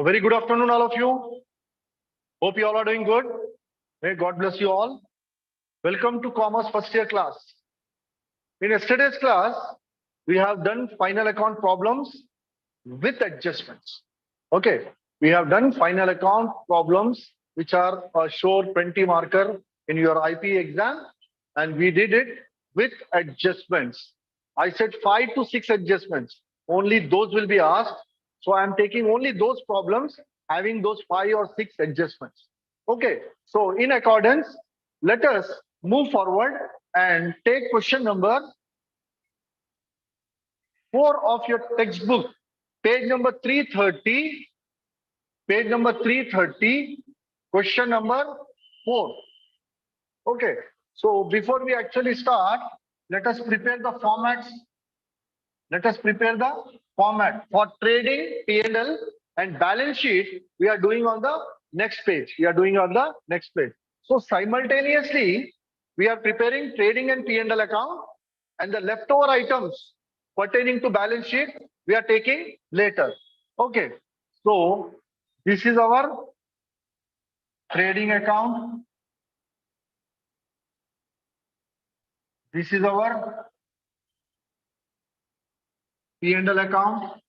A very good afternoon, all of you. Hope you all are doing good. May God bless you all. Welcome to Commerce first year class. In yesterday's class, we have done final account problems with adjustments. Okay, we have done final account problems which are a sure 20 marker in your IP exam, and we did it with adjustments. I said 5 to 6 adjustments. Only those will be asked. So I am taking only those problems having those 5 or 6 adjustments. Okay, so in accordance, let us move forward and take question number 4 of your textbook, page number 330. Page number 330, question number 4. Okay, so before we actually start, let us prepare the formats. Let us prepare the format for trading, P&L, and balance sheet. We are doing on the next page. So simultaneously, we are preparing trading and P&L account, and the leftover items pertaining to balance sheet we are taking later. Okay, so this is our trading account. This is our P&L account.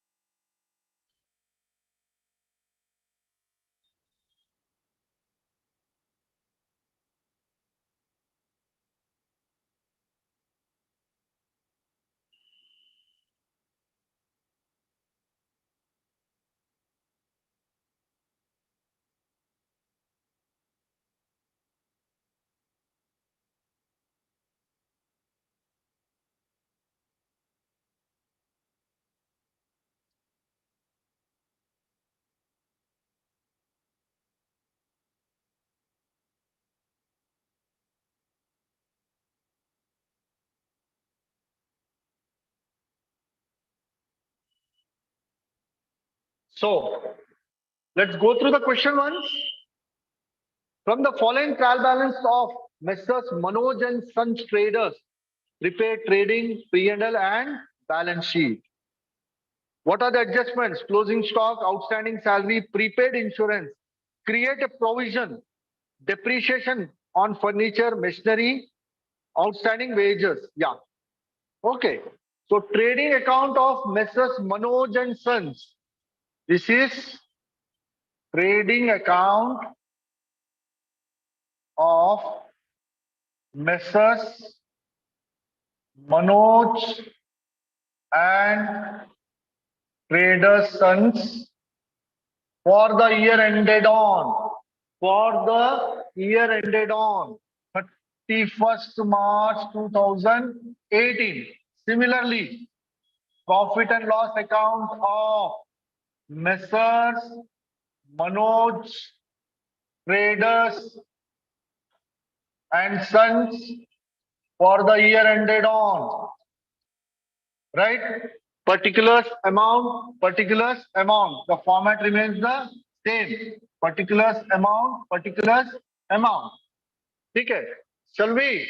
So let's go through the question once. From the following trial balance of Messrs. Manoj and Sons Traders, prepare trading, P&L and balance sheet. What are the adjustments? Closing stock, outstanding salary, prepaid insurance, create a provision, depreciation on furniture, machinery, outstanding wages. Yeah. Okay. So trading account of Messrs. Manoj and Sons. This is trading account of Messrs. Manoj and Trader Sons for the year ended on. 31st March 2018. Similarly, profit and loss account of Messrs. Manoj Traders and Sons for the year ended on. Right? Particulars amount. The format remains the same. Particulars amount. Okay. Shall we?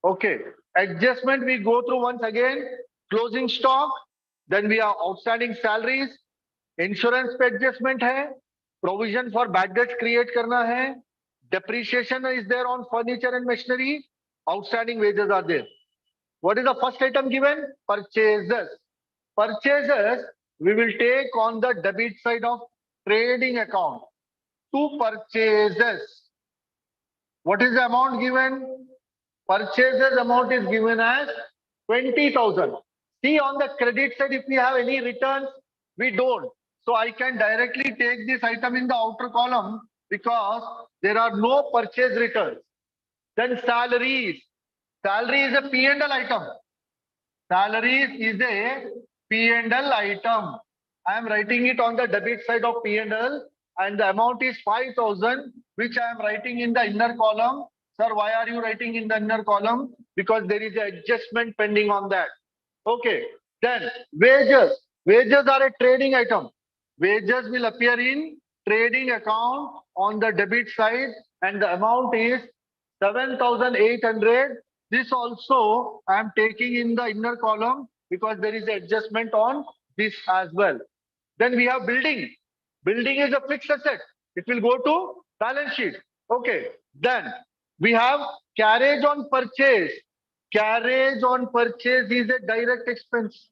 Okay. Adjustment we go through once again. Closing stock. Then we have outstanding salaries. Insurance पे adjustment है. Provision for bad debts create करना है. Depreciation is there on furniture and machinery. Outstanding wages are there. What is the first item given? Purchases. Purchases we will take on the debit side of trading account. 2 purchases. What is the amount given? Purchases amount is given as 20,000. See, on the credit side, if we have any returns, we don't. So I can directly take this item in the outer column because there are no purchase returns. Then salaries. Salary is a P&L item. Salaries is a P&L item. I am writing it on the debit side of P&L, and the amount is 5,000, which I am writing in the inner column. Sir, why are you writing in the inner column? Because there is an adjustment pending on that. Okay. Then wages. Wages are a trading item. Wages will appear in trading account on the debit side, and the amount is 7,800. This also I am taking in the inner column because there is an adjustment on this as well. Then we have building. Building is a fixed asset. It will go to balance sheet. Okay. Then we have carriage on purchase. Carriage on purchase is a direct expense.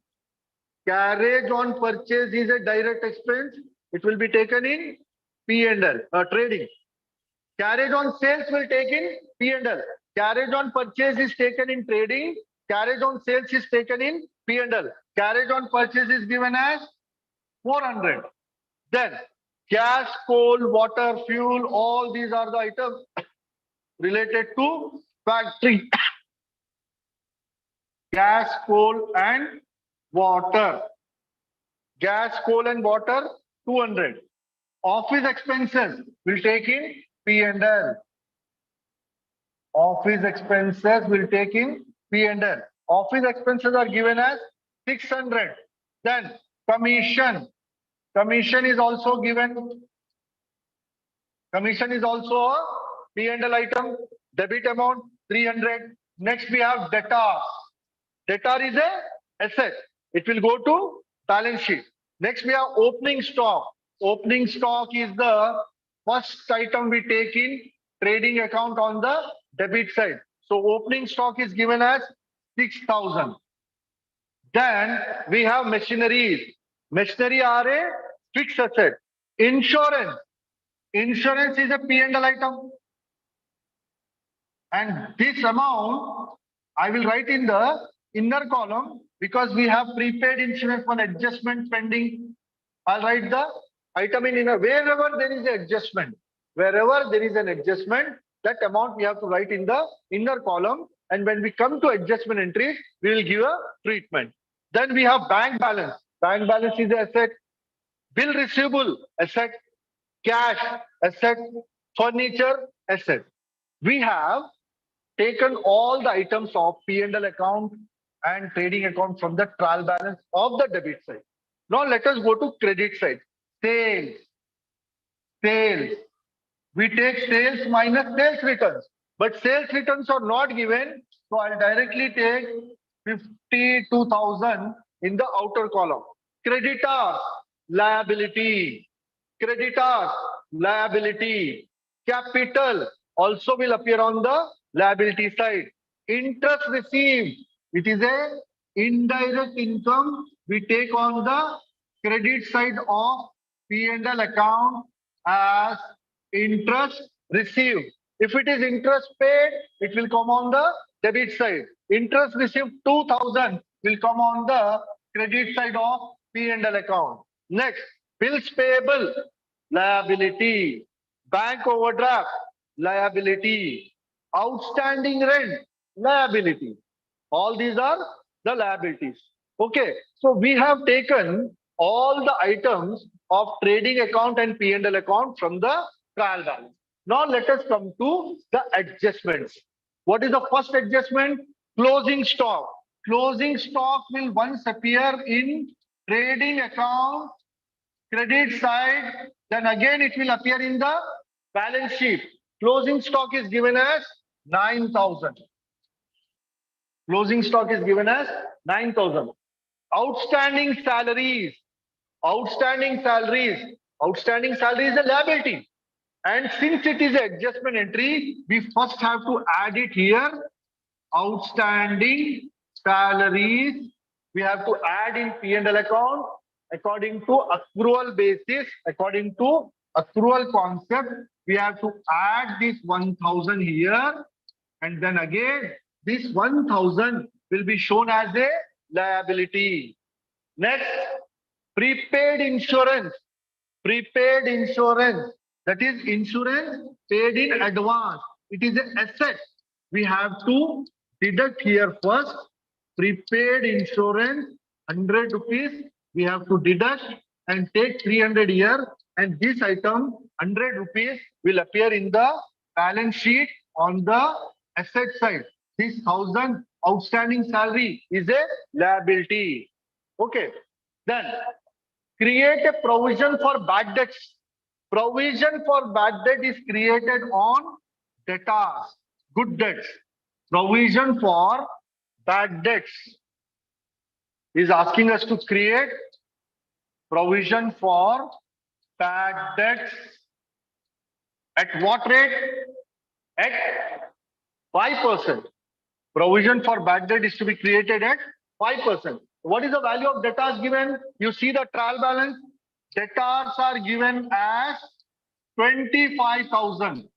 Carriage on purchase is a direct expense. It will be taken in P&L, trading. Carriage on sales will take in P&L. Carriage on purchase is taken in trading. Carriage on sales is taken in P&L. Carriage on purchase is given as 400. Then gas, coal, water, fuel, all these are the items related to factory. Gas, coal and water. Gas, coal and water, 200. Office expenses will take in P&L. Office expenses will take in P&L. Office expenses are given as 600. Then commission. Commission is also given. Commission is also a P&L item. Debit amount 300. Next we have debtor. Debtor is a asset. It will go to balance sheet. Next we have opening stock. Opening stock is the first item we take in trading account on the debit side. So opening stock is given as 6,000. Then we have machineries. Machinery are a fixed asset. Insurance. Insurance is a P&L item. And this amount I will write in the inner column because we have prepaid insurance for adjustment pending. I'll write the item in inner. Wherever there is an adjustment, wherever there is an adjustment, that amount we have to write in the inner column. And when we come to adjustment entries, we will give a treatment. Then we have bank balance. Bank balance is an asset. Bill receivable, asset. Cash, asset. Furniture, asset. We have taken all the items of P&L account and trading account from the trial balance of the debit side. Now let us go to credit side. Sales. Sales. We take sales minus sales returns. But sales returns are not given. So I'll directly take 52,000 in the outer column. Creditors, liability. Creditors, liability. Capital also will appear on the liability side. Interest received. It is a indirect income we take on the credit side of P&L account as interest received. If it is interest paid, it will come on the debit side. Interest received 2,000 will come on the credit side of P&L account. Next, bills payable, liability. Bank overdraft, liability. Outstanding rent, liability. All these are the liabilities. Okay, so we have taken all the items of trading account and P&L account from the trial balance. Now let us come to the adjustments. What is the first adjustment? Closing stock. Closing stock will once appear in trading account, credit side, then again it will appear in the balance sheet. Closing stock is given as 9,000. Closing stock is given as 9,000. Outstanding salaries. Outstanding salaries. Outstanding salary is a liability. And since it is an adjustment entry, we first have to add it here. Outstanding salaries. We have to add in P&L account according to accrual basis, according to accrual concept. We have to add this 1,000 here. And then again, this 1,000 will be shown as a liability. Next, prepaid insurance. Prepaid insurance. That is insurance paid in advance. It is an asset. We have to deduct here first. Prepaid insurance, 100 rupees. We have to deduct and take 300 here. And this item, 100 rupees, will appear in the balance sheet on the asset side. This 1,000 outstanding salary is a liability. Okay. Then create a provision for bad debts. Provision for bad debt is created on debtors, good debts. Provision for bad debts is asking us to create provision for bad debts at what rate? At 5%. Provision for bad debt is to be created at 5%. What is the value of debtors given? You see the trial balance. Debtors are given as 25,000.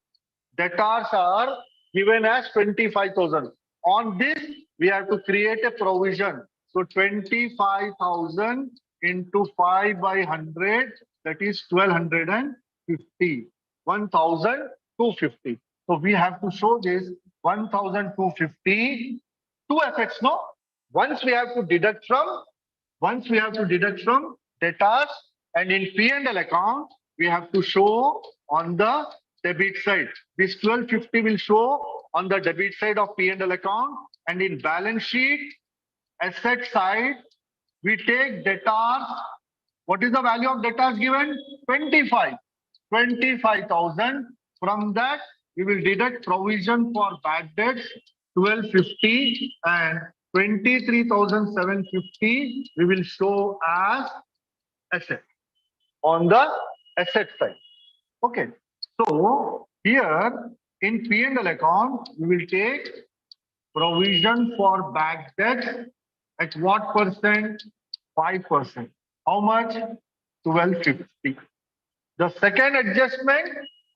Debtors are given as 25,000. On this, we have to create a provision. So 25,000 into 5 by 100, that is 1250. 1,250. So we have to show this 1,250. Two effects, no? Once we have to deduct from debtors, and in P&L account, we have to show on the debit side. This 1250 will show on the debit side of P&L account, and in balance sheet, asset side, we take debtors. What is the value of debtors given? 25,000. From that, we will deduct provision for bad debts, 1250, and 23,750 we will show as asset on the asset side. Okay. So here in P&L account, we will take provision for bad debt at what percent? 5%. How much? 1250. The second adjustment,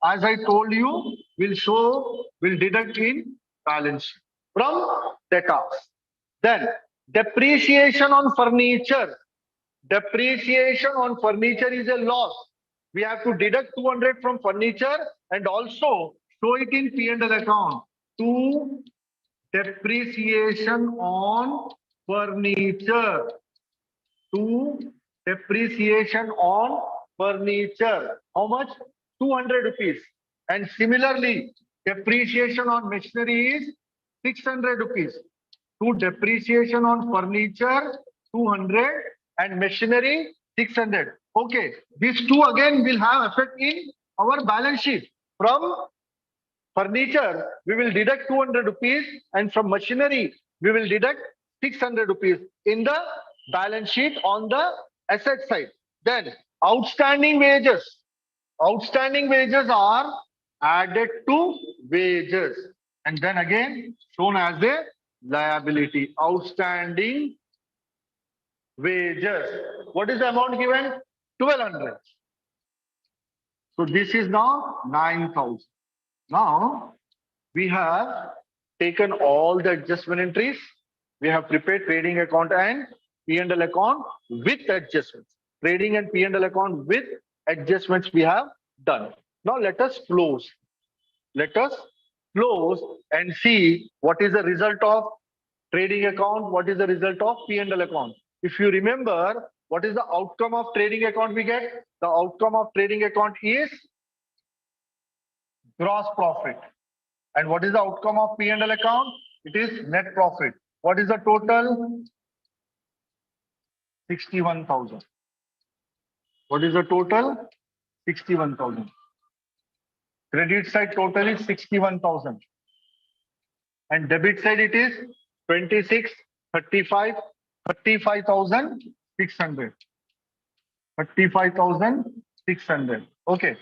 as I told you, will deduct in balance sheet from debtors. Then depreciation on furniture. Depreciation on furniture is a loss. We have to deduct 200 from furniture and also show it in P&L account. To depreciation on furniture. To depreciation on furniture. How much? 200 rupees. And similarly, depreciation on machinery is 600 rupees. To depreciation on furniture, 200, and machinery, 600. Okay, these two again will have effect in our balance sheet. From furniture, we will deduct 200 rupees, and from machinery, we will deduct 600 rupees in the balance sheet on the asset side. Then outstanding wages. Outstanding wages are added to wages and then again shown as a liability. Outstanding wages. What is the amount given? 1200. So this is now 9,000. Now we have taken all the adjustment entries. We have prepared trading account and P&L account with adjustments. Trading and P&L account with adjustments we have done. Now let us close. Let us close and see what is the result of trading account, what is the result of P&L account. If you remember, what is the outcome of trading account we get? The outcome of trading account is gross profit. And what is the outcome of P&L account? It is net profit. What is the total? 61,000. What is the total? 61,000. Credit side total is 61,000. And debit side it is 26, 35, 35,600. 35,600. Okay.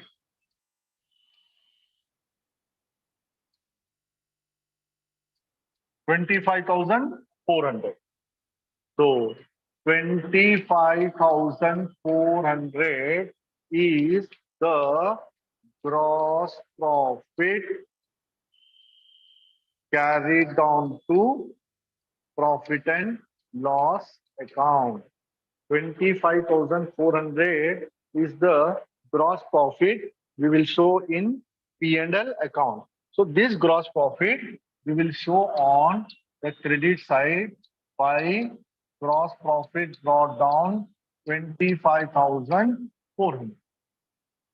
$25,400. So 25,400 is the gross profit carried down to profit and loss account. 25,400 is the gross profit we will show in P&L account. So this gross profit we will show on the credit side by gross profit brought down 25,400.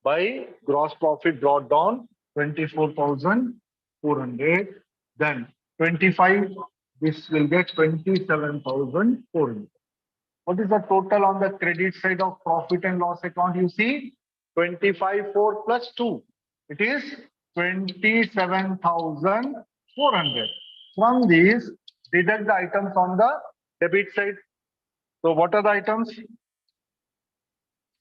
By gross profit brought down 24,400. Then 25, this will get 27,400. What is the total on the credit side of profit and loss account? You see 25,400 plus 2. It is 27,400. From these, deduct the items on the debit side. So what are the items?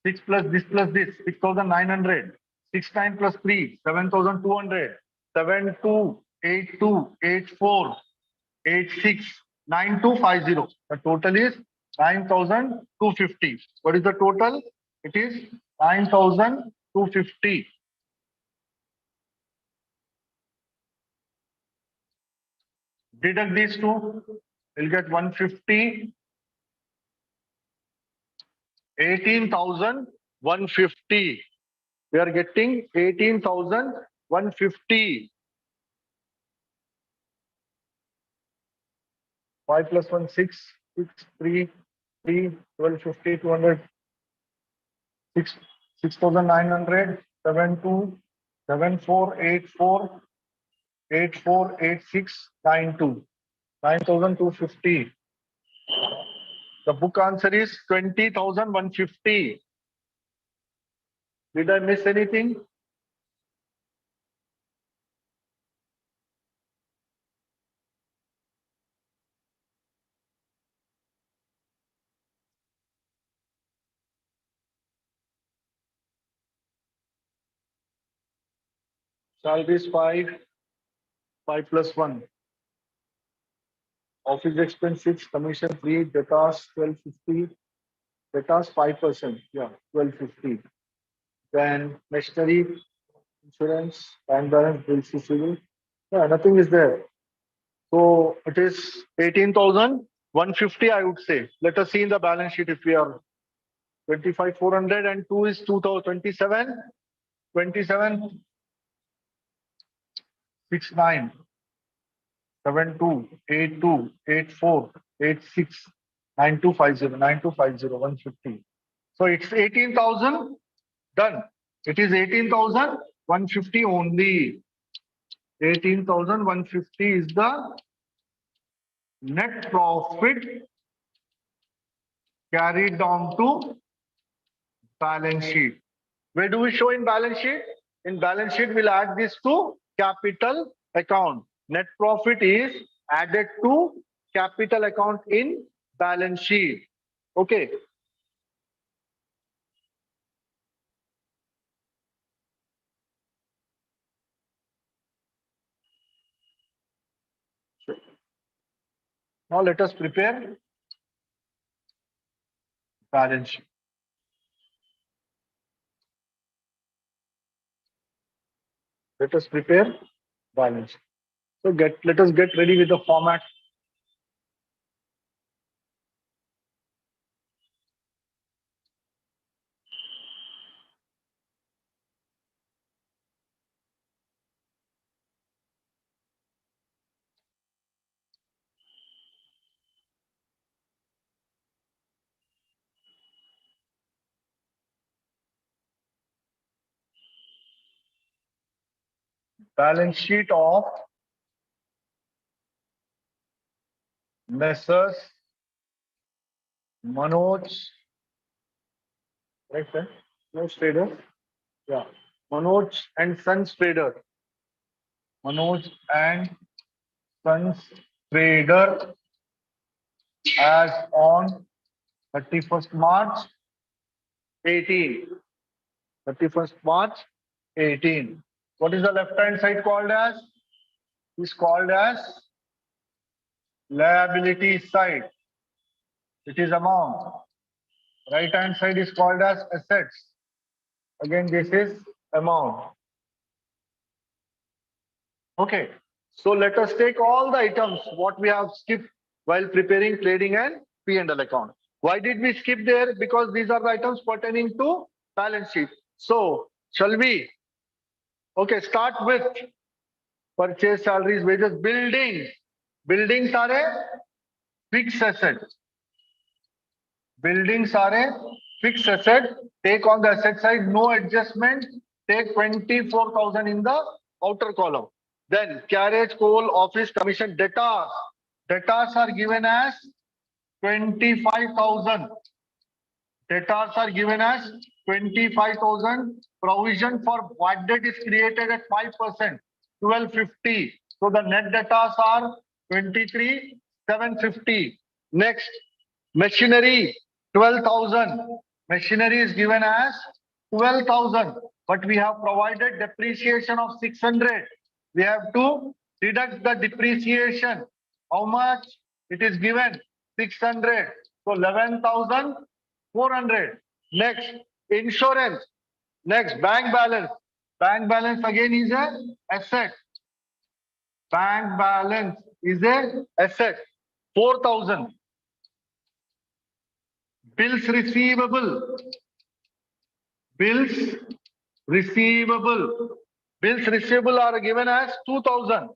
6 plus this, 6,900. 6 9 plus 3, 7,200. 7 2, 8 2, 8 4, 8 6, 9 2 5 0. The total is 9,250. What is the total? It is 9,250. Deduct these two, we'll get 150, 18,150. We are getting 18,150. 5 plus 1, 6, 6, 3, 3, 1250, 200, 6, 6,900, 7, 2, 7, 4, 8, 4, 8, 4, 8, 6, 9, 2. 9,250. The book answer is 20,150. Did I miss anything? Salaries 5, 5 plus 1. Office expense 6, commission 3, debtors 1250, debtors 5%. Yeah, 1250. Then machinery, insurance, bank balance, bills receivable. Yeah, nothing is there. So it is 18,150, I would say. Let us see in the balance sheet if we are 25,400 and 2 is 2,027, 27, 69, 72, 82, 84, 86, 9250, 9250, 150. So it's 18,000 done. It is 18,150 only. 18,150 is the net profit carried down to balance sheet. Where do we show in balance sheet? In balance sheet, we'll add this to capital account. Net profit is added to capital account in balance sheet. Okay. Now let us prepare balance sheet. Let us prepare balance sheet. So let us get ready with the format. Balance sheet of Messrs. Manoj, right, sir? No trader. Yeah. Manoj and Sons Trader. Manoj and Sons Trader as on 31st March 18. 31st March 18. What is the left hand side called as? Is called as liability side. It is amount. Right hand side is called as assets. Again, this is amount. Okay. So let us take all the items what we have skipped while preparing trading and P&L account. Why did we skip there? Because these are the items pertaining to balance sheet. So shall we? Okay, start with purchase, salaries, wages, buildings. Buildings are a fixed asset. Buildings are a fixed asset. Take on the asset side, no adjustment. Take 24,000 in the outer column. Then carriage, coal, office, commission, debtors. Debtors are given as 25,000. Debtors are given as 25,000. Provision for bad debt is created at 5%, 1250. So the net debtors are 23,750. Next, machinery, 12,000. Machinery is given as 12,000, but we have provided depreciation of 600. We have to deduct the depreciation. How much? It is given 600. So 11,400. Next, insurance. Next, bank balance. Bank balance again is a asset. Bank balance is a asset. 4,000. Bills receivable. Bills receivable. Bills receivable are given as 2,000.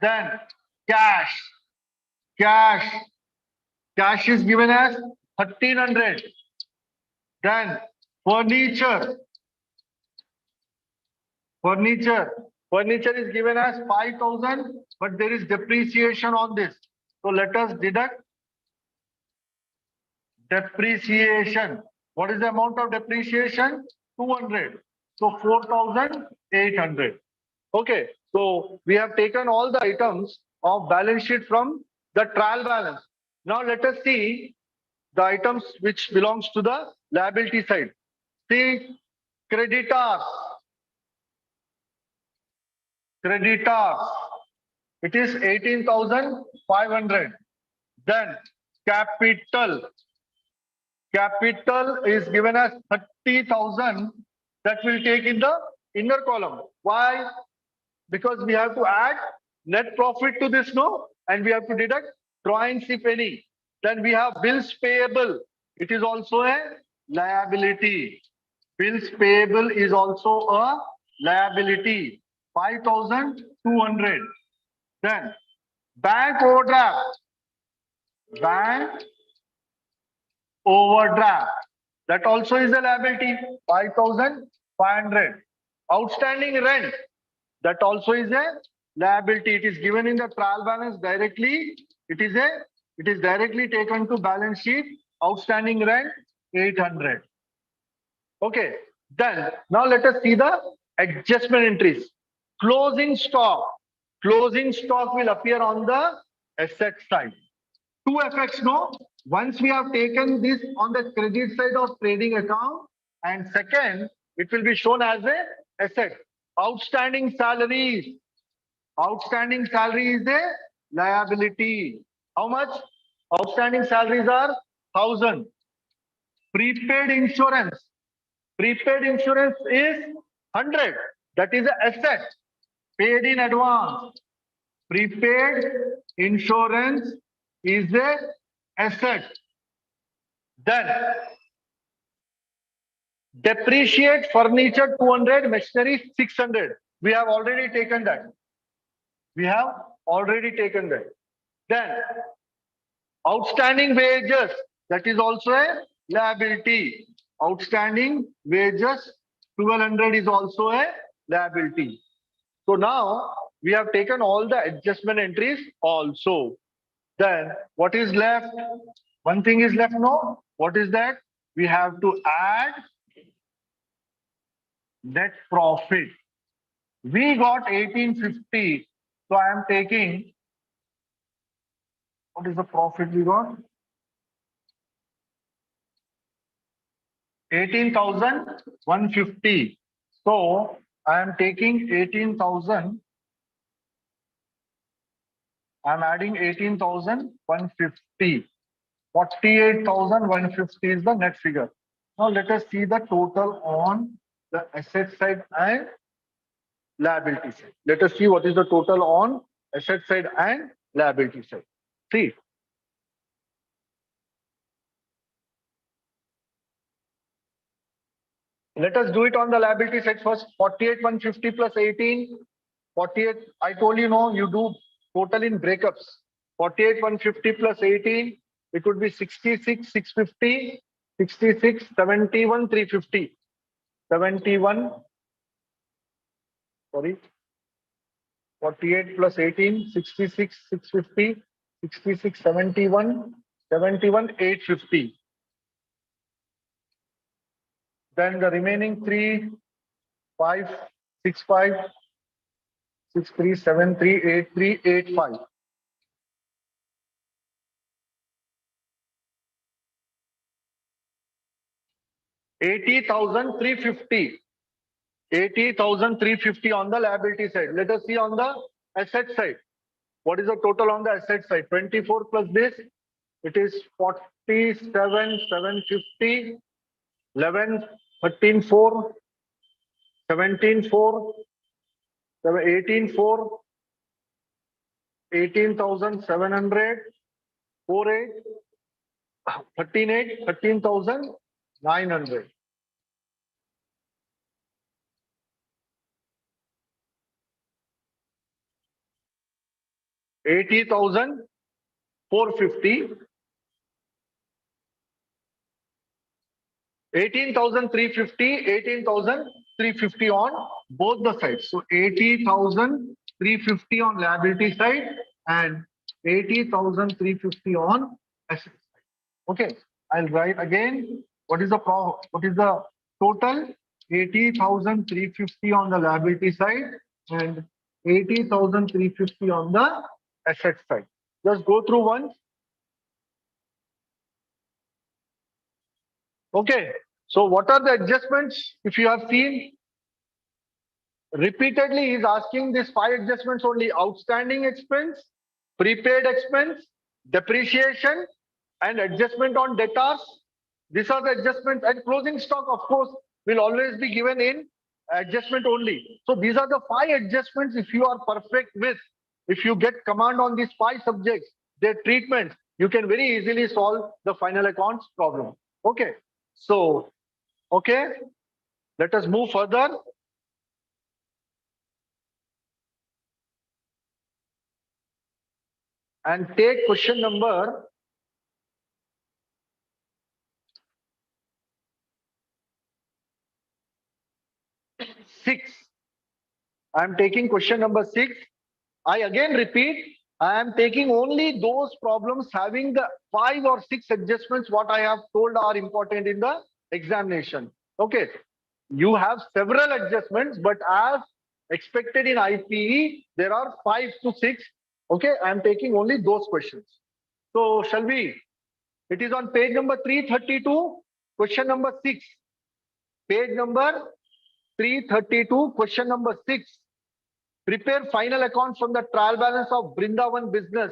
Then cash. Cash. Cash is given as 1,300. Then furniture. Furniture. Furniture is given as 5,000, but there is depreciation on this. So let us deduct depreciation. What is the amount of depreciation? 200. So 4,800. Okay. So we have taken all the items of balance sheet from the trial balance. Now let us see the items which belongs to the liability side. See, creditors. Creditors. It is 18,500. Then capital. Capital is given as 30,000. That will take in the inner column. Why? Because we have to add net profit to this, no? And we have to deduct drawings if any. Then we have bills payable. It is also a liability. Bills payable is also a liability. 5,200. Then bank overdraft. Bank overdraft. That also is a liability. 5,500. Outstanding rent. That also is a liability. It is given in the trial balance directly. It is directly taken to balance sheet. Outstanding rent 800. Okay. Then now let us see the adjustment entries. Closing stock. Closing stock will appear on the asset side. Two effects, no? Once we have taken this on the credit side of trading account, and second, it will be shown as a asset. Outstanding salaries. Outstanding salary is a liability. How much? Outstanding salaries are 1,000. Prepaid insurance. Prepaid insurance is 100. That is an asset. Paid in advance. Prepaid insurance is a asset. Then depreciate furniture 200, machinery 600. We have already taken that. We have already taken that. Then outstanding wages, that is also a liability. Outstanding wages 1,200 is also a liability. So now we have taken all the adjustment entries also. Then what is left? One thing is left, no? What is that? We have to add net profit. We got 1850. So I am taking, what is the profit we got? 18,150. So I am taking 18,000. I am adding 18,150. 48,150 is the net figure. Now let us see the total on the asset side and liability side. Let us see what is the total on asset side and liability side. See. Let us do it on the liability side first. 48,150 plus 18. 48, I told you, no, you do total in breakups. 48,150 plus 18, it would be 66,650, 66, 71, 350. 71, sorry, 48 plus 18, 66, 650, 66, 71, 71, 850. Then the remaining 3, 5, 6, 5, 6, 3, 7, 3, 8, 3, 8, 5. 80,350. 80,350 on the liability side. Let us see on the asset side. What is the total on the asset side? 24 plus this, it is 47,750, 11, 13, 4, 17, 4, 18, 4, 18,700, 4, 8, 13, 8, 13,900. 80,450, 18,350, 18,350 on both the sides. So 80,350 on liability side and 80,350 on asset side. Okay, I'll write again. What is the total? 80,350 on the liability side and 80,350 on the asset side. Just go through once. Okay, so what are the adjustments? If you have seen, repeatedly he's asking these 5 adjustments only: outstanding expense, prepaid expense, depreciation, and adjustment on debtors. These are the adjustments, and closing stock, of course, will always be given in adjustment only. So these are the 5 adjustments. If you are perfect with, if you get command on these 5 subjects, their treatment, you can very easily solve the final accounts problem. Okay. So, okay, let us move further. And take question number 6. I am taking question number 6. I again repeat, I am taking only those problems having the 5 or 6 adjustments what I have told are important in the examination. Okay. You have several adjustments, but as expected in IPE, there are 5 to 6. Okay. I am taking only those questions. So shall we? It is on page number 332, question number 6. Page number 332, question number 6. Prepare final accounts from the trial balance of Brindavan business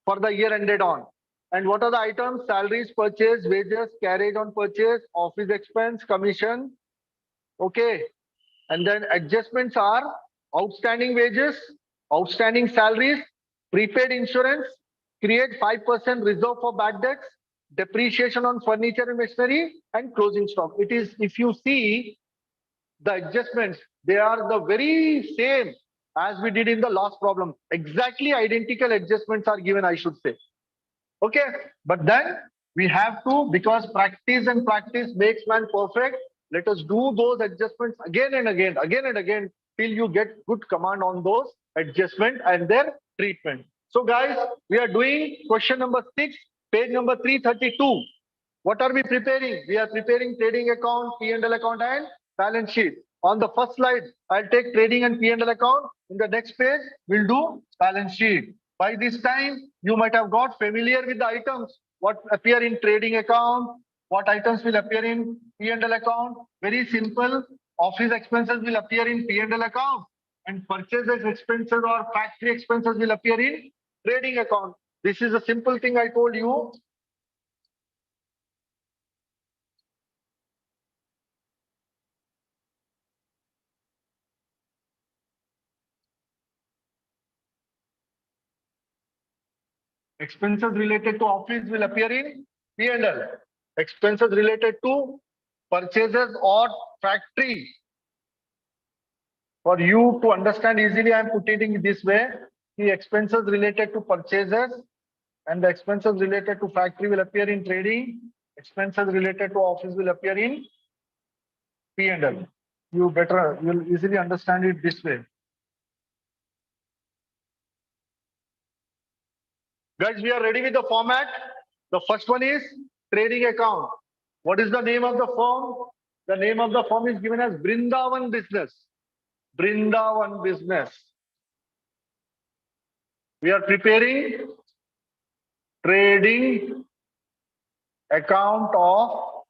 for the year ended on. And what are the items? Salaries, purchase, wages, carriage on purchase, office expense, commission. Okay. And then adjustments are outstanding wages, outstanding salaries, prepaid insurance, create 5% reserve for bad debts, depreciation on furniture and machinery, and closing stock. It is, if you see the adjustments, they are the very same as we did in the last problem. Exactly identical adjustments are given, I should say. Okay, but then we have to, because practice and practice makes man perfect, let us do those adjustments again and again, till you get good command on those adjustment and their treatment. So guys, we are doing question number 6, page number 332. What are we preparing? We are preparing trading account, P&L account, and balance sheet. On the first slide, I'll take trading and P&L account. In the next page, we'll do balance sheet. By this time, you might have got familiar with the items, what appear in trading account, what items will appear in P&L account. Very simple. Office expenses will appear in P&L account, and purchases expenses or factory expenses will appear in trading account. This is a simple thing I told you. Expenses related to office will appear in P&L. Expenses related to purchases or factory. For you to understand easily, I am putting it this way. The expenses related to purchases and the expenses related to factory will appear in trading. Expenses related to office will appear in P&L. You'll easily understand it this way. Guys, we are ready with the format. The first one is trading account. What is the name of the firm? The name of the firm is given as Brindavan Business. Brindavan Business. We are preparing trading account of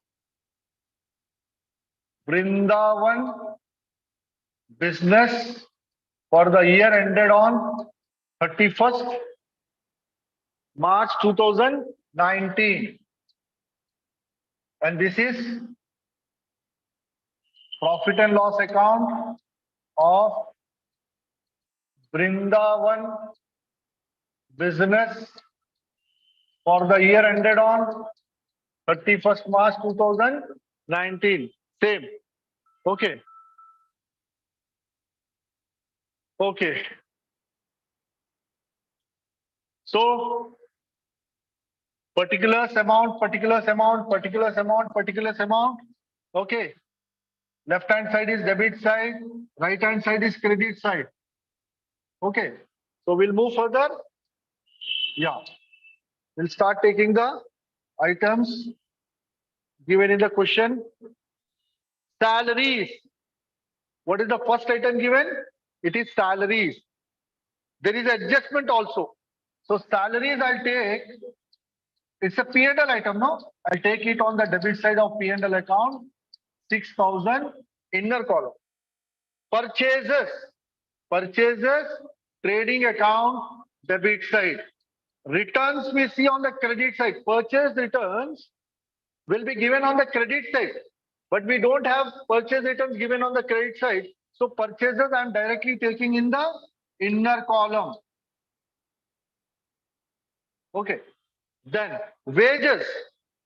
Vrindavan business for the year ended on 31st March 2019. And this is profit and loss account of Vrindavan business for the year ended on 31st March 2019. Same. Okay. Okay. So particulars amount, particulars amount, particulars amount, particulars amount. Okay. Left hand side is debit side, right hand side is credit side. Okay. So we'll move further. Yeah. We'll start taking the items given in the question. Salaries. What is the first item given? It is salaries. There is adjustment also. So salaries I'll take, it's a P&L item, no? I'll take it on the debit side of P&L account, 6,000 inner column. Purchases, purchases, trading account, debit side. Returns we see on the credit side. Purchase returns will be given on the credit side. But we don't have purchase returns given on the credit side. So purchases I'm directly taking in the inner column. Okay. Then wages.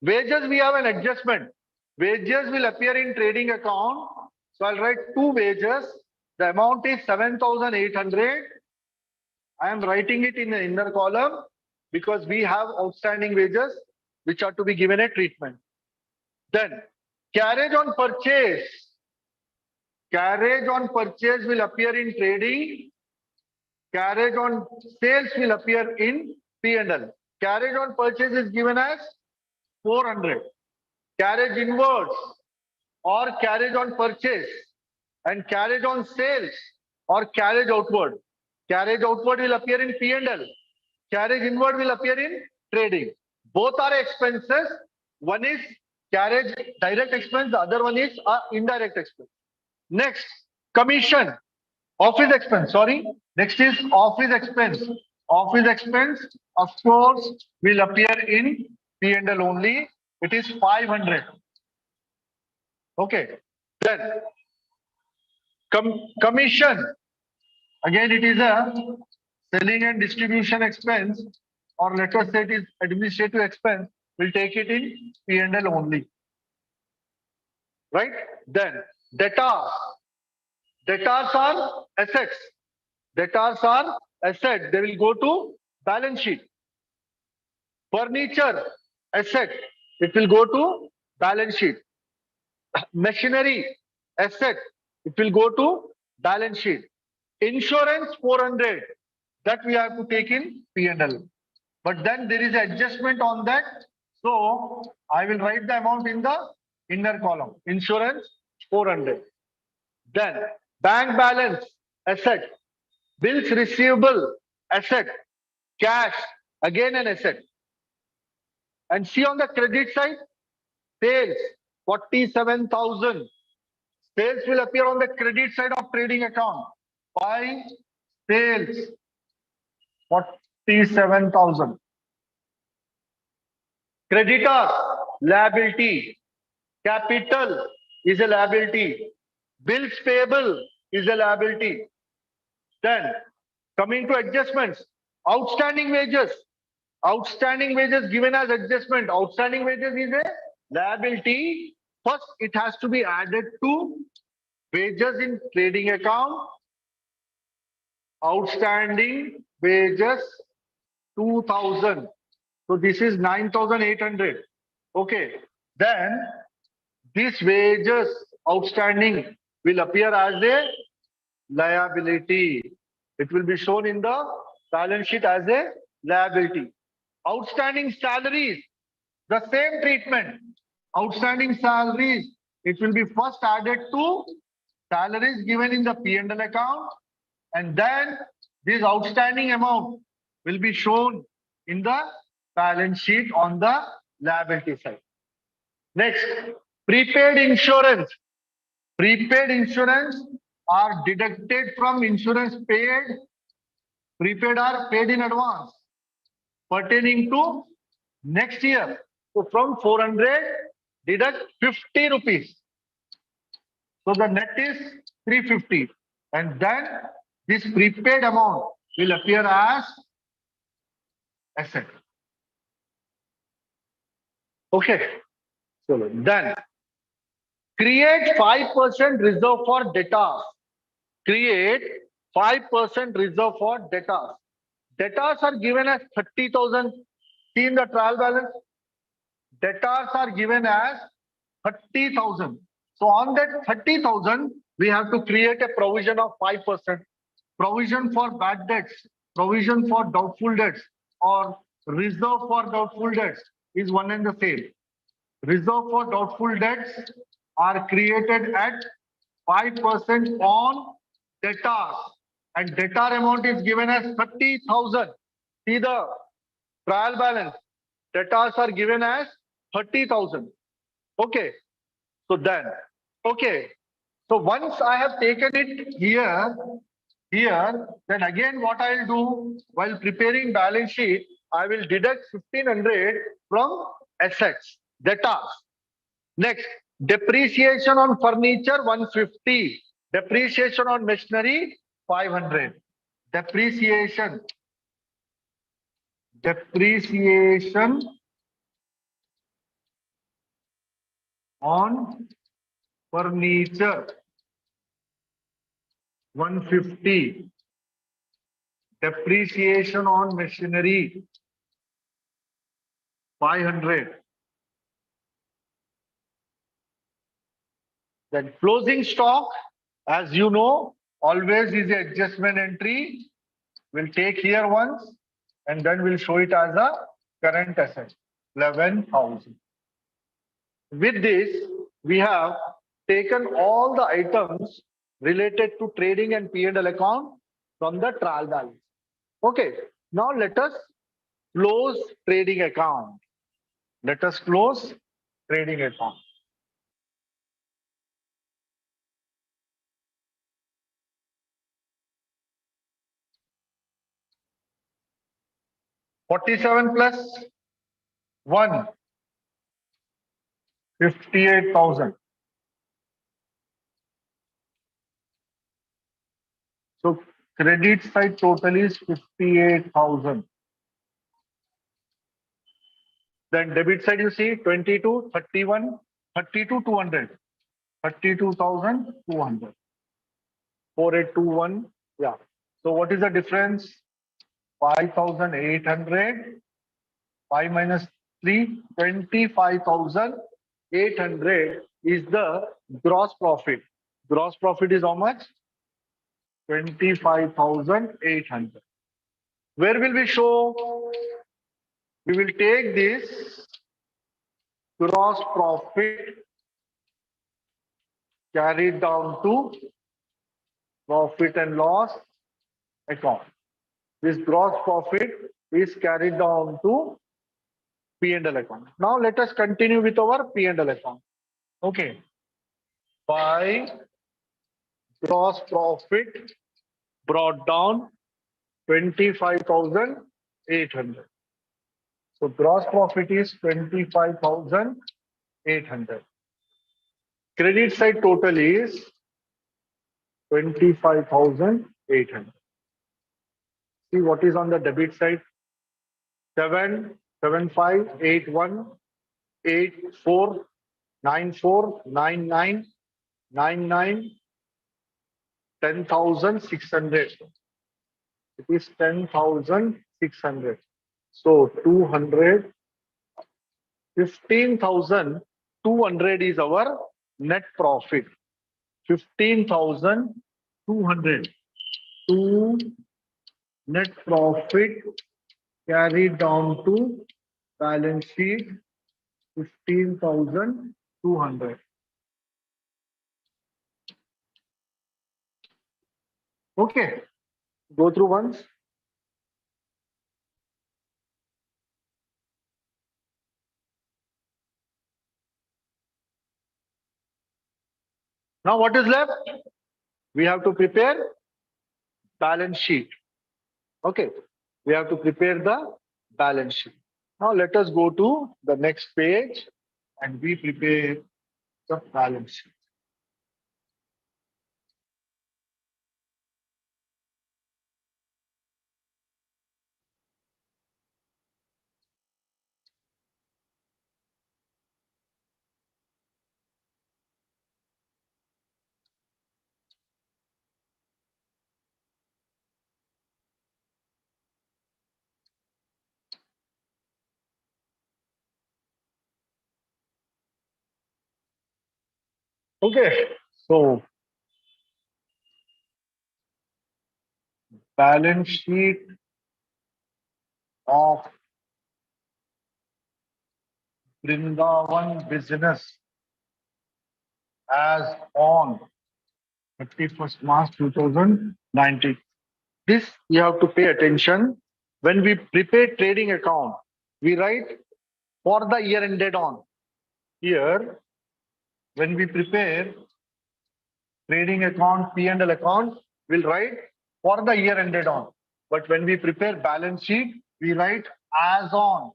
Wages we have an adjustment. Wages will appear in trading account. So I'll write two wages. The amount is 7,800. I am writing it in the inner column because we have outstanding wages which are to be given a treatment. Then carriage on purchase. Carriage on purchase will appear in trading. Carriage on sales will appear in P&L. Carriage on purchase is given as 400. Carriage inwards or carriage on purchase and carriage on sales or carriage outward. Carriage outward will appear in P&L. Carriage inward will appear in trading. Both are expenses. One is carriage direct expense, the other one is indirect expense. Next, commission, office expense, sorry. Next is office expense. Office expense, of course, will appear in P&L only. It is 500. Okay. Then, commission. Again, it is a selling and distribution expense, or let us say it is administrative expense. We'll take it in P&L only. Right? Then, debtors. Debtors are assets. Debtors are assets. They will go to balance sheet. Furniture, asset. It will go to balance sheet. Machinery, asset. It will go to balance sheet. Insurance, 400. That we have to take in P&L. But then there is adjustment on that. So I will write the amount in the inner column. Insurance, 400. Then bank balance, asset. Bills receivable, asset. Cash, again an asset. And see on the credit side, sales, 47,000. Sales will appear on the credit side of trading account. By sales, 47,000. Creditor, liability. Capital is a liability. Bills payable is a liability. Then, coming to adjustments, outstanding wages. Outstanding wages given as adjustment. Outstanding wages is a liability. First, it has to be added to wages in trading account. Outstanding wages, 2,000. So this is 9,800. Okay. Then this wages outstanding will appear as a liability. It will be shown in the balance sheet as a liability. Outstanding salaries, the same treatment. Outstanding salaries, it will be first added to salaries given in the P&L account, and then this outstanding amount will be shown in the balance sheet on the liability side. Next, prepaid insurance. Prepaid insurance are deducted from insurance paid. Prepaid are paid in advance pertaining to next year. So from 400, deduct 50 rupees. So the net is 350. And then this prepaid amount will appear as asset. Okay. So then create 5% reserve for debtors. Create 5% reserve for debtors. Debtors are given as 30,000. See in the trial balance, debtors are given as 30,000. So on that 30,000, we have to create a provision of 5%. Provision for bad debts, provision for doubtful debts, or reserve for doubtful debts is one and the same. Reserve for doubtful debts are created at 5% on debtors, and debtor amount is given as 30,000. See the trial balance. Debtors are given as 30,000. Okay. So then, okay. So once I have taken it here, then again what I'll do while preparing balance sheet, I will deduct 1500 from assets, debtors. Next, depreciation on furniture 150, depreciation on machinery 500. Depreciation on furniture 150. Depreciation on machinery 500. Then closing stock, as you know, always is an adjustment entry. We'll take here once and then we'll show it as a current asset, 11,000. With this, we have taken all the items related to trading and P&L account from the trial balance. Okay, now let us close trading account. Let us close trading account. $47 plus 1, 58,000. So credit side total is 58,000. Then debit side you see 22, 31, 32, 200. 32,200. 4821. Yeah. So what is the difference? 5,800. 5 minus 3, 25,800 is the gross profit. Gross profit is how much? 25,800. Where will we show? We will take this gross profit carried down to profit and loss account. This gross profit is carried down to P&L account. Now let us continue with our P&L account. Okay. By gross profit brought down 25,800. So gross profit is 25,800. Credit side total is 25,800. See what is on the debit side. 7,7,5,8,1,8,4,9,9,9,9, 10,600. It is 10,600. So 200, 15,200 is our net profit. 15,200 to net profit carried down to balance sheet 15,200. Okay, go through once. Now what is left? We have to prepare balance sheet. Okay. We have to prepare the balance sheet. Now let us go to the next page and we prepare the balance sheet. Okay. So balance sheet of Brindavan business as on 31st March 2019. This you have to pay attention. When we prepare trading account, we write for the year ended on. Here, when we prepare trading account, P&L account, we'll write for the year ended on. But when we prepare balance sheet, we write as on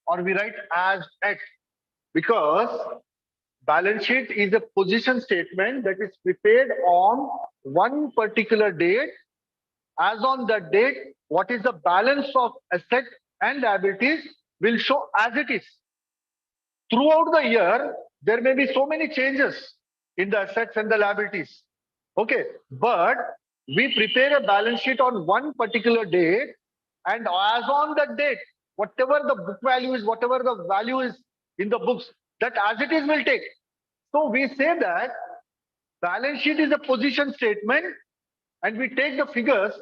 or we write as at, because balance sheet is a position statement that is prepared on one particular date. As on that date, what is the balance of assets and liabilities will show as it is. Throughout the year, there may be so many changes in the assets and the liabilities. Okay, but we prepare a balance sheet on one particular date, and as on that date, whatever the book value is, whatever the value is in the books, that as it is will take. So we say that balance sheet is a position statement and we take the figures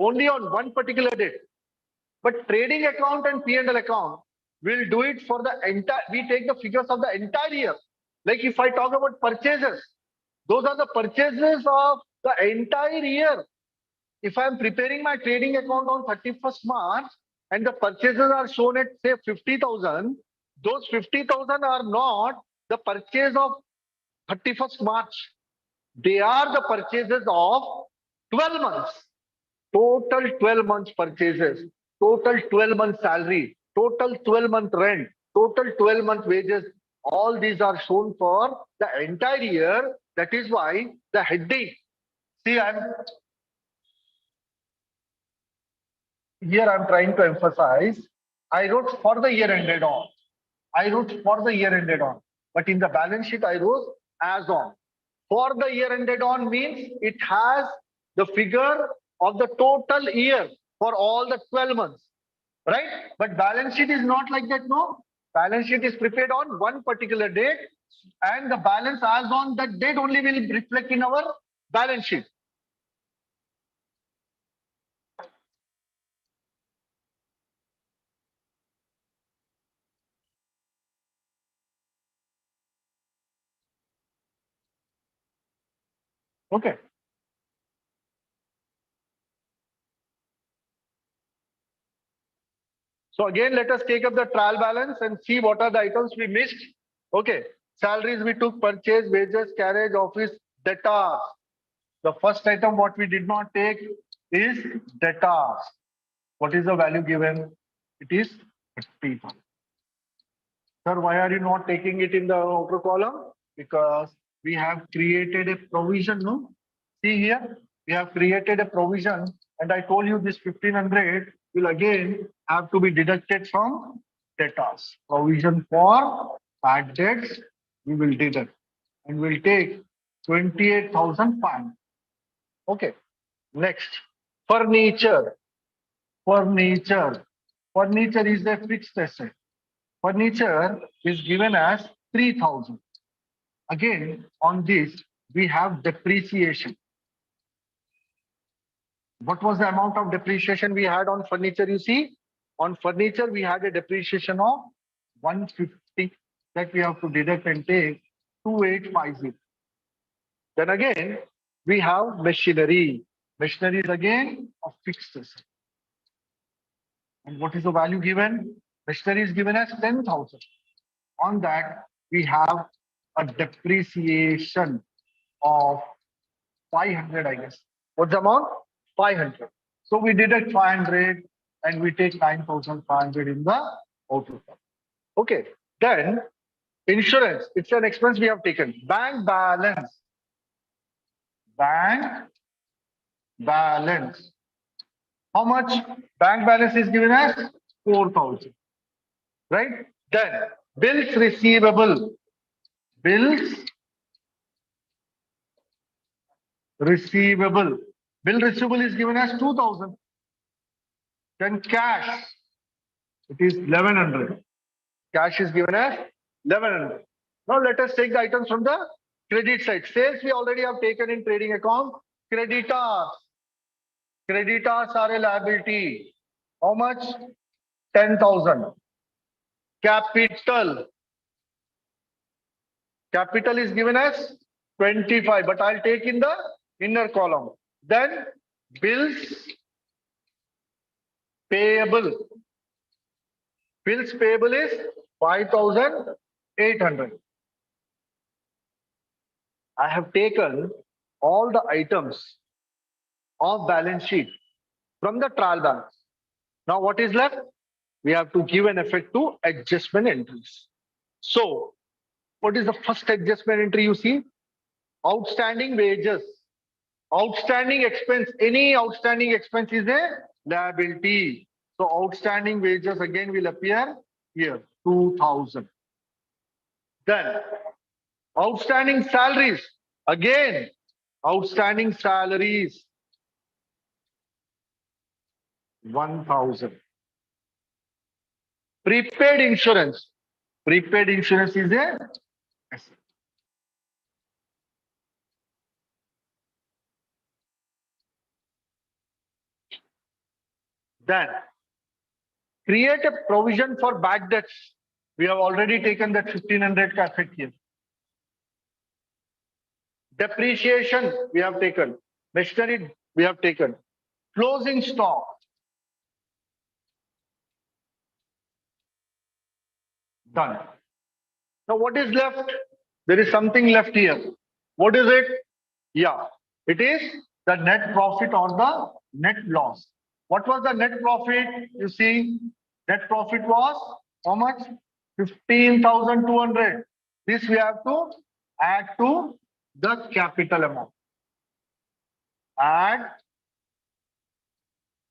only on one particular date. But trading account and P&L account will do it for the entire, we take the figures of the entire year. Like if I talk about purchases, those are the purchases of the entire year. If I'm preparing my trading account on 31st March and the purchases are shown at say 50,000, those 50,000 are not the purchase of 31st March. They are the purchases of 12 months. Total 12 months purchases, total 12 month salary, total 12-month rent, total 12-month wages. All these are shown for the entire year. That is why the heading. See, I'm trying to emphasize. I wrote for the year ended on. I wrote for the year ended on. But in the balance sheet, I wrote as on. For the year ended on means it has the figure of the total year for all the 12 months, right? But balance sheet is not like that, no. Balance sheet is prepared on one particular date and the balance as on that date only will reflect in our balance sheet. Okay. So again, let us take up the trial balance and see what are the items we missed. Okay. Salaries we took, purchase, wages, carriage, office, debtors. The first item what we did not take is debtors. What is the value given? It is 30. Sir, why are you not taking it in the outer column? Because we have created a provision, no? See here, we have created a provision and I told you this 1500 will again have to be deducted from debtors. Provision for bad debts, we will deduct and we'll take 28,500. Okay, next, furniture. Furniture. Furniture is a fixed asset. Furniture is given as 3,000. Again, on this, we have depreciation. What was the amount of depreciation we had on furniture? You see, on furniture, we had a depreciation of 150 that we have to deduct and take 2850. Then again, we have machinery. Machinery is again a fixed asset. And what is the value given? Machinery is given as 10,000. On that, we have a depreciation of 500, I guess. What's the amount? 500. So we deduct 500 and we take 9,500 in the outlook. Okay. Then insurance, it's an expense we have taken. Bank balance. Bank balance. How much bank balance is given as? 4,000. Right? Then bills receivable. Bills receivable. Bill receivable is given as 2,000. Then cash, it is 1,100. Cash is given as 1,100. Now let us take the items from the credit side. Sales we already have taken in trading account. Creditors. Creditors are a liability. How much? 10,000. Capital. Capital is given as 25, but I'll take in the inner column. Then bills payable. Bills payable is 5,800. I have taken all the items of balance sheet from the trial balance. Now what is left? We have to give an effect to adjustment entries. So what is the first adjustment entry you see? Outstanding wages. Outstanding expense, any outstanding expense is a liability. So outstanding wages again will appear here, 2,000. Then outstanding salaries, again outstanding salaries, 1,000. Prepaid insurance. Prepaid insurance is a asset. Then create a provision for bad debts. We have already taken that 1,500 effect here. Depreciation we have taken. Machinery we have taken. Closing stock. Done. Now what is left? There is something left here. What is it? Yeah, it is the net profit or the net loss. What was the net profit? You see, net profit was how much? 15,200. This we have to add to the capital amount. Add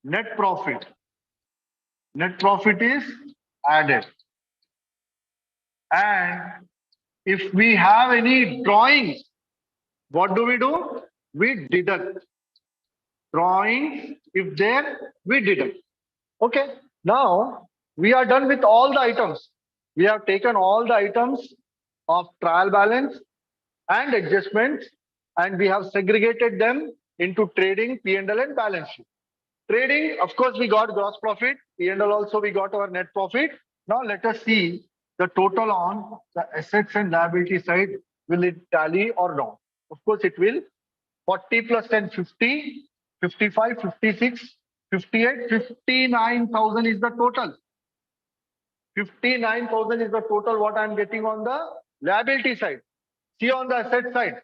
net profit. Net profit is added. And if we have any drawings, what do? We deduct. Drawings, if there, we deduct. Okay. Now we are done with all the items. We have taken all the items of trial balance and adjustments, and we have segregated them into trading, P&L, and balance sheet. Trading, of course, we got gross profit. P&L also we got our net profit. Now let us see the total on the assets and liability side. Will it tally or not? Of course, it will. 40 plus 10, 50, 55, 56, 58, 59,000 is the total. 59,000 is the total what I'm getting on the liability side. See on the asset side,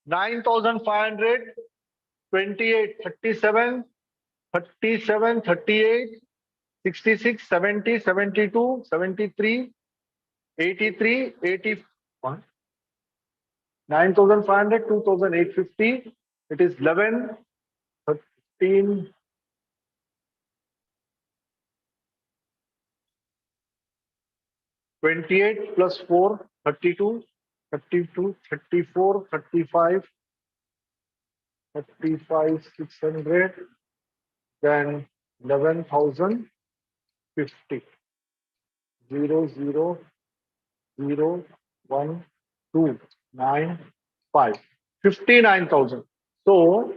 9,500, 28, 37, 37, 38, 66, 70, 72, 73, 83, 81, 9,500, 2,850. It is 11, 13, 28 plus 4, 32, 32, 34, 35, 35, 600, then 11,050. 0, 0, 0, 1, 2, 9, 5. 59,000. So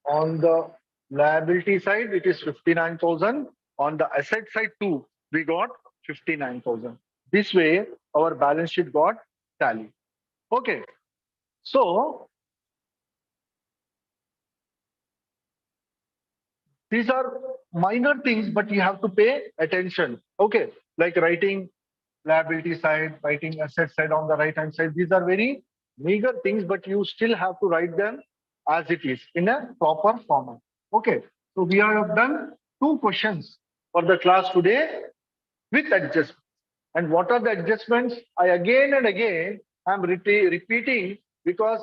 on the liability side, it is 59,000. On the asset side too, we got 59,000. This way, our balance sheet got tallied. Okay. So these are minor things, but you have to pay attention. Okay. Like writing liability side, writing asset side on the right hand side. These are very meager things, but you still have to write them as it is in a proper format. Okay. So we have done two questions for the class today with adjustments. And what are the adjustments? I again and again am repeating because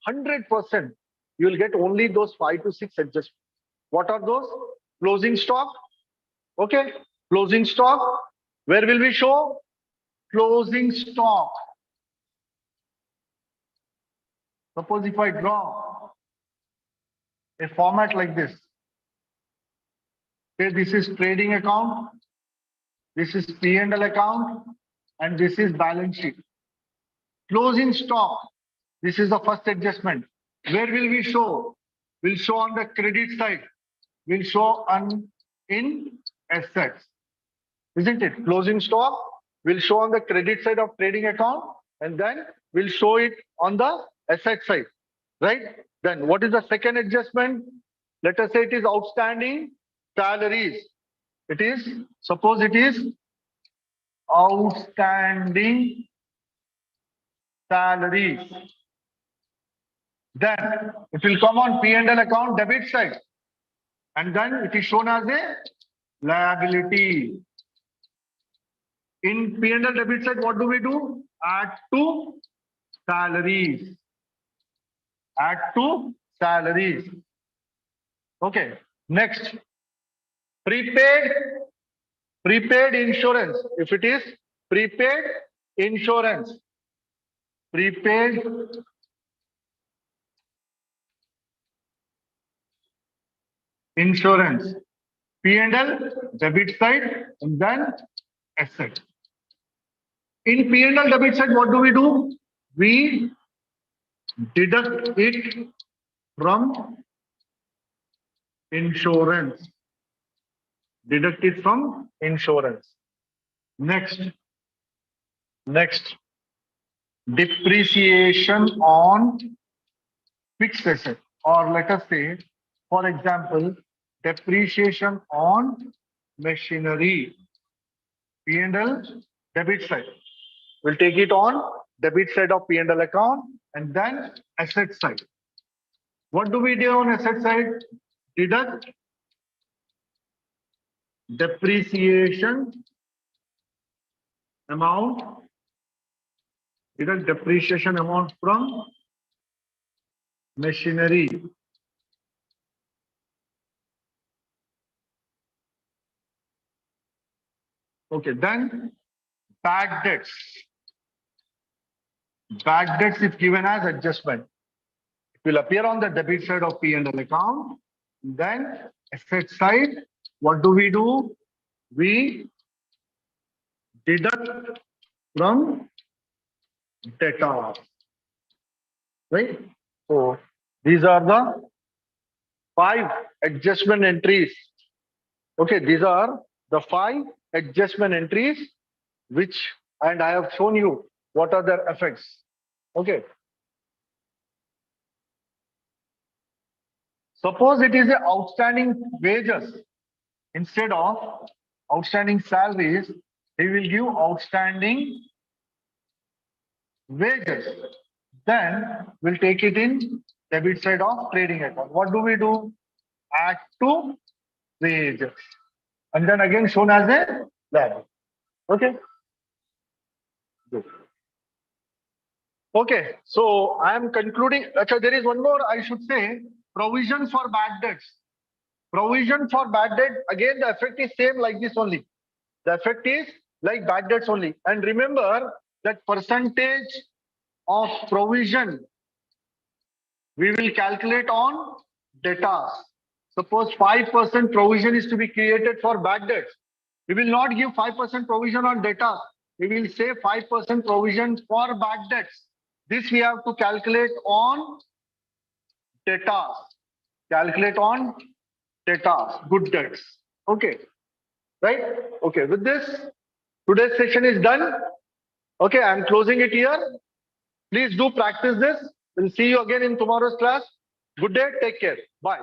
100% you will get only those 5 to 6 adjustments. What are those? Closing stock. Okay. Closing stock. Where will we show? Closing stock. Suppose if I draw a format like this, say this is trading account, this is P&L account, and this is balance sheet. Closing stock, this is the first adjustment. Where will we show? We'll show on the credit side. We'll show on in assets. Isn't it? Closing stock will show on the credit side of trading account, and then we'll show it on the asset side. Right? Then what is the second adjustment? Let us say it is outstanding salaries. It is, suppose it is outstanding salaries. Then it will come on P&L account debit side. And then it is shown as a liability. In P&L debit side, what do we do? Add to salaries. Add to salaries. Okay. Next. Prepaid insurance. If it is prepaid insurance. Prepaid insurance. P&L debit side and then asset. In P&L debit side, what do? We deduct it from insurance. Deduct it from insurance. Next. Depreciation on fixed asset. Or let us say, for example, depreciation on machinery. P&L debit side. We'll take it on debit side of P&L account and then asset side. What do we do on asset side? Deduct depreciation amount. Deduct depreciation amount from machinery. Okay, then bad debts. Bad debts is given as adjustment. It will appear on the debit side of P&L account. Then asset side, what do? We deduct from debtors. Right? So these are the 5 adjustment entries. Okay, these are the 5 adjustment entries which, and I have shown you what are their effects. Okay. Suppose it is a outstanding wages. Instead of outstanding salaries, he will give outstanding wages. Then we'll take it in debit side of trading account. What do? Add to wages. And then again shown as a liability. Okay. Good. Okay, so I am concluding. Achha, there is one more I should say. Provision for bad debts. Provision for bad debt. Again, the effect is same like this only. The effect is like bad debts only. And remember that percentage of provision we will calculate on debtors. Suppose 5% provision is to be created for bad debts. We will not give 5% provision on debtors. We will say 5% provision for bad debts. This we have to calculate on debtors. Calculate on debtors, good debts. Okay. Right? Okay. With this, today's session is done. Okay, I'm closing it here. Please do practice this. We'll see you again in tomorrow's class. Good day. Take care. Bye.